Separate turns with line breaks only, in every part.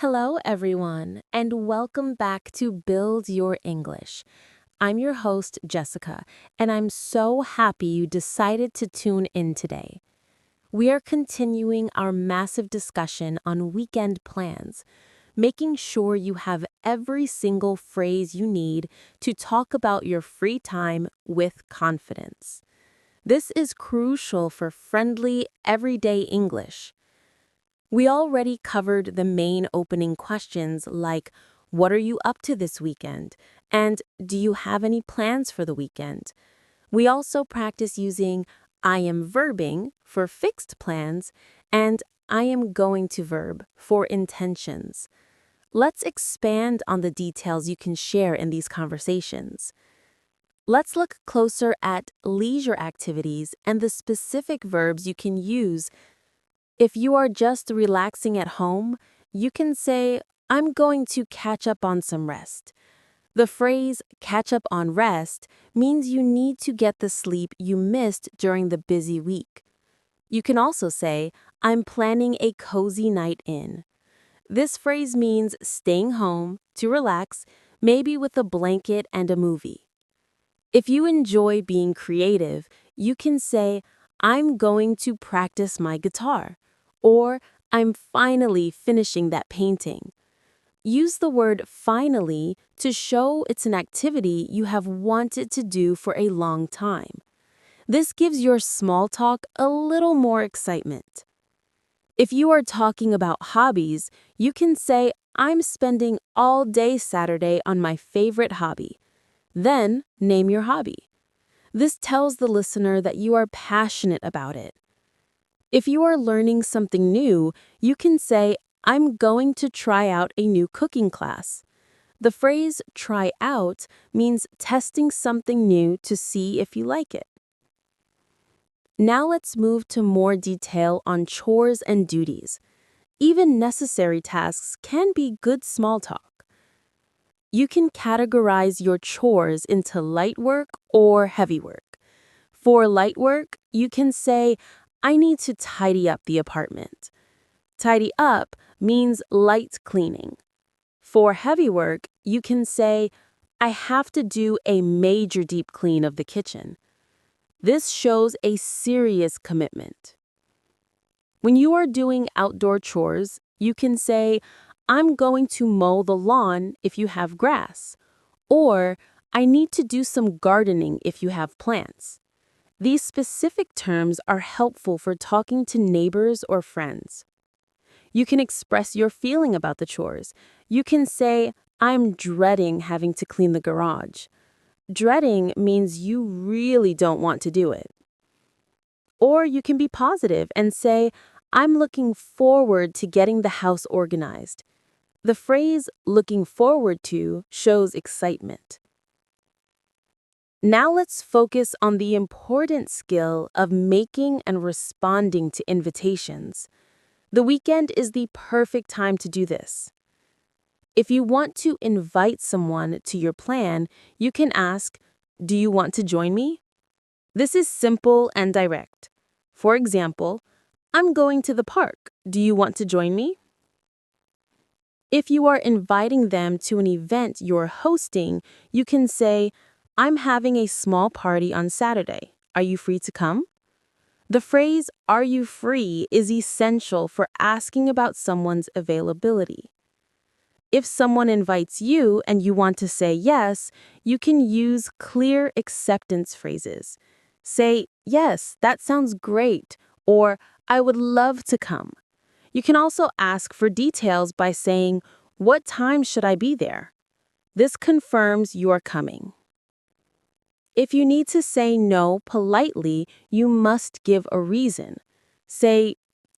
Hello, everyone, and welcome back to Build Your English. I'm your host, Jessica, and I'm so happy you decided to tune in today. We are continuing our massive discussion on weekend plans, making sure you have every single phrase you need to talk about your free time with confidence. This is crucial for friendly, everyday English. We already covered the main opening questions like, what are you up to this weekend? And do you have any plans for the weekend? We also practice using I am verbing for fixed plans and I am going to verb for intentions. Let's expand on the details you can share in these conversations. Let's look closer at leisure activities and the specific verbs you can use. If you are just relaxing at home, you can say, I'm going to catch up on some rest. The phrase catch up on rest means you need to get the sleep you missed during the busy week. You can also say, I'm planning a cozy night in. This phrase means staying home to relax, maybe with a blanket and a movie. If you enjoy being creative, you can say, I'm going to practice my guitar, or I'm finally finishing that painting. Use the word finally to show it's an activity you have wanted to do for a long time. This gives your small talk a little more excitement. If you are talking about hobbies, you can say, I'm spending all day Saturday on my favorite hobby. Then name your hobby. This tells the listener that you are passionate about it. If you are learning something new, you can say, I'm going to try out a new cooking class. The phrase try out means testing something new to see if you like it. Now let's move to more detail on chores and duties. Even necessary tasks can be good small talk. You can categorize your chores into light work or heavy work. For light work, you can say, I need to tidy up the apartment. Tidy up means light cleaning. For heavy work, you can say, I have to do a major deep clean of the kitchen. This shows a serious commitment. When you are doing outdoor chores, you can say, I'm going to mow the lawn if you have grass, or I need to do some gardening if you have plants. These specific terms are helpful for talking to neighbors or friends. You can express your feeling about the chores. You can say, I'm dreading having to clean the garage. Dreading means you really don't want to do it. Or you can be positive and say, I'm looking forward to getting the house organized. The phrase looking forward to shows excitement. Now let's focus on the important skill of making and responding to invitations. The weekend is the perfect time to do this. If you want to invite someone to your plan, you can ask, do you want to join me? This is simple and direct. For example, I'm going to the park. Do you want to join me? If you are inviting them to an event you're hosting, you can say, I'm having a small party on Saturday. Are you free to come? The phrase, are you free, is essential for asking about someone's availability. If someone invites you and you want to say yes, you can use clear acceptance phrases. Say, yes, that sounds great, or I would love to come. You can also ask for details by saying, what time should I be there? This confirms you are coming. If you need to say no politely, you must give a reason. Say,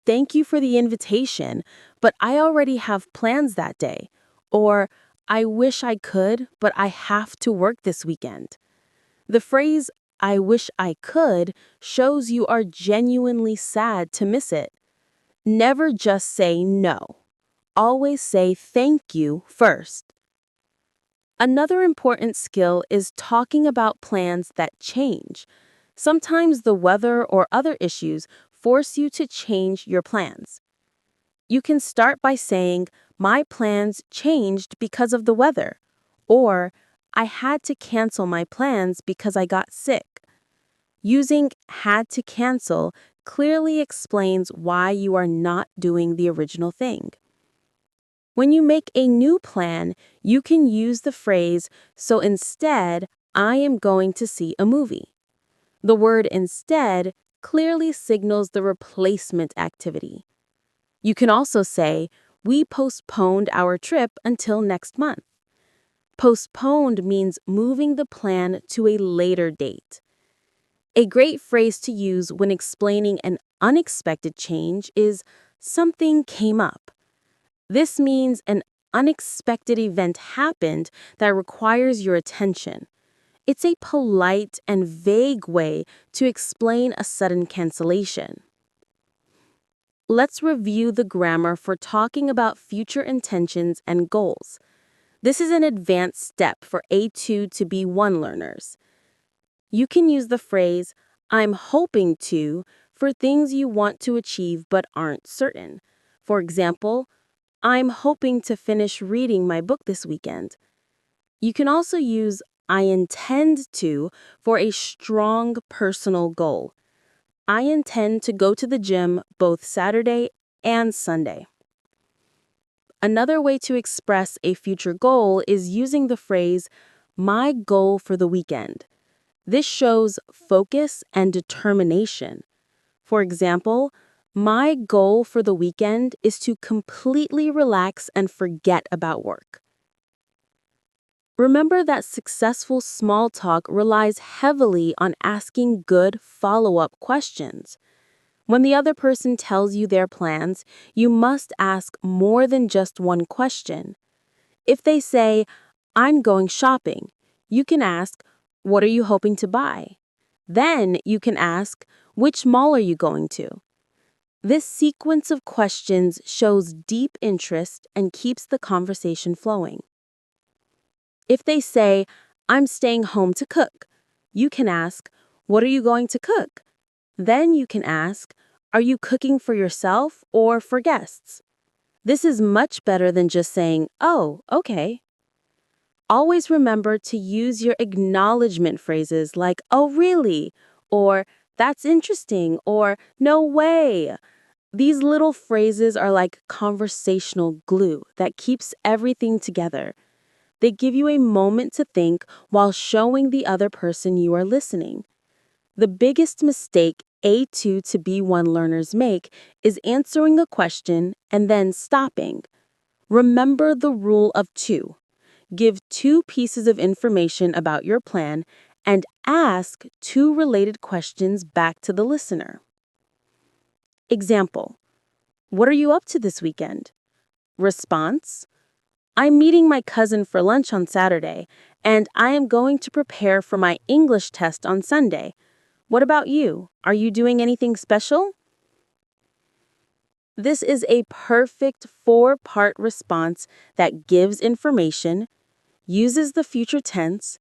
thank you for the invitation, but I already have plans that day. Or, I wish I could, but I have to work this weekend. The phrase, I wish I could, shows you are genuinely sad to miss it. Never just say no. Always say thank you first. Another important skill is talking about plans that change. Sometimes the weather or other issues force you to change your plans. You can start by saying, My plans changed because of the weather. Or, I had to cancel my plans because I got sick. Using had to cancel clearly explains why you are not doing the original thing. When you make a new plan, you can use the phrase, so instead, I am going to see a movie. The word instead clearly signals the replacement activity. You can also say, we postponed our trip until next month. Postponed means moving the plan to a later date. A great phrase to use when explaining an unexpected change is something came up. This means an unexpected event happened that requires your attention. It's a polite and vague way to explain a sudden cancellation. Let's review the grammar for talking about future intentions and goals. This is an advanced step for A2 to B1 learners. You can use the phrase, I'm hoping to, for things you want to achieve but aren't certain. For example, I'm hoping to finish reading my book this weekend. You can also use I intend to for a strong personal goal. I intend to go to the gym both Saturday and Sunday. Another way to express a future goal is using the phrase, my goal for the weekend. This shows focus and determination. For example, my goal for the weekend is to completely relax and forget about work. Remember that successful small talk relies heavily on asking good follow-up questions. When the other person tells you their plans, you must ask more than just one question. If they say, I'm going shopping, you can ask, what are you hoping to buy? Then you can ask, which mall are you going to? This sequence of questions shows deep interest and keeps the conversation flowing. If they say, I'm staying home to cook, you can ask, what are you going to cook? Then you can ask, are you cooking for yourself or for guests? This is much better than just saying, oh, okay. Always remember to use your acknowledgement phrases like, oh, really? Or, that's interesting, or, no way. These little phrases are like conversational glue that keeps everything together. They give you a moment to think while showing the other person you are listening. The biggest mistake A2 to B1 learners make is answering a question and then stopping. Remember the rule of two. Give two pieces of information about your plan and ask two related questions back to the listener. Example: what are you up to this weekend? Response: I'm meeting my cousin for lunch on Saturday, and I am going to prepare for my English test on Sunday. What about you? Are you doing anything special? This is a perfect four-part response that gives information, uses the future tense,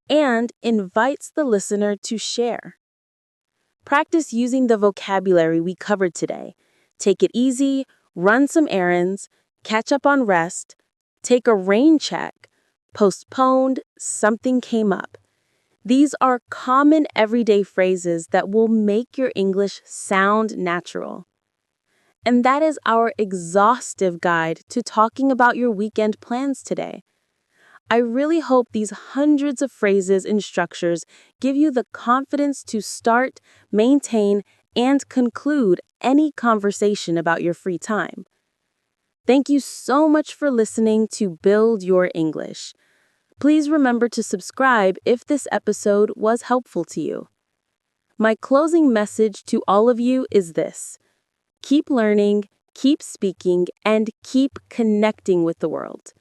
and invites the listener to share. Practice using the vocabulary we covered today. Take it easy, run some errands, catch up on rest, take a rain check, postponed, something came up. These are common everyday phrases that will make your English sound natural. And that is our exhaustive guide to talking about your weekend plans today. I really hope these hundreds of phrases and structures give you the confidence to start, maintain, and conclude any conversation about your free time. Thank you so much for listening to Build Your English. Please remember to subscribe if this episode was helpful to you. My closing message to all of you is this: keep learning, keep speaking, and keep connecting with the world.